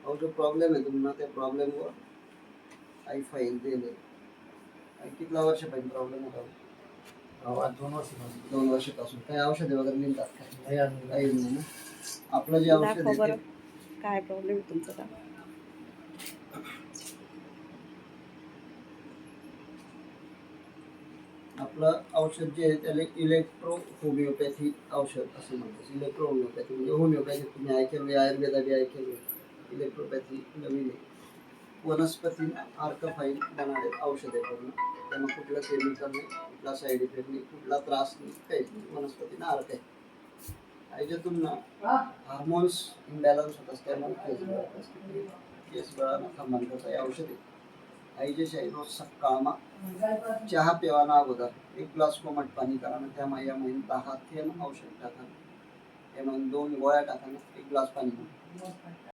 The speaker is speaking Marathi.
और जो प्रॉब्लेम आहे तुम्हाला त्या प्रॉब्लेमवर काही फाईल दिले कितला वर्ष पाहिजे प्रॉब्लेम होता 2 वर्षापासून काही औषधे वगैरे मिळतात काही नाही ना आपलं जे औषध आहे ते काय प्रॉब्लेम तुमचा का आपलं औषध जे आहे त्याला इलेक्ट्रो होमिओपॅथी औषध असं म्हणतात इलेक्ट्रो होमिओपॅथी म्हणजे होमिओपॅथी तुम्ही ऐकले आयुर्वेदा बी ऐकले इलेक्ट्रोपॅथी नवीन आहे वनस्पतीने आर्कफाईन बनाडे औषध आहे पूर्ण त्यांना कुठलं केमिकल नाही कुठला साईड इफेक्ट नाही कुठला त्रास नाही काहीच नाही वनस्पतीने आर्क आहे याच्यातून हार्मोन्स इम्बॅलन्स होत असल्यामुळे केस गळानं थांबवण्याचं औषध आहे आईच्या रोज सकाळमा चहा पिवाना अगोदर 1 ग्लास कोमट पाणी करा त्यामुळे या 10 थेंब औषध टाका त्यामुळे 2 गोळ्या टाका 1 ग्लास पाणी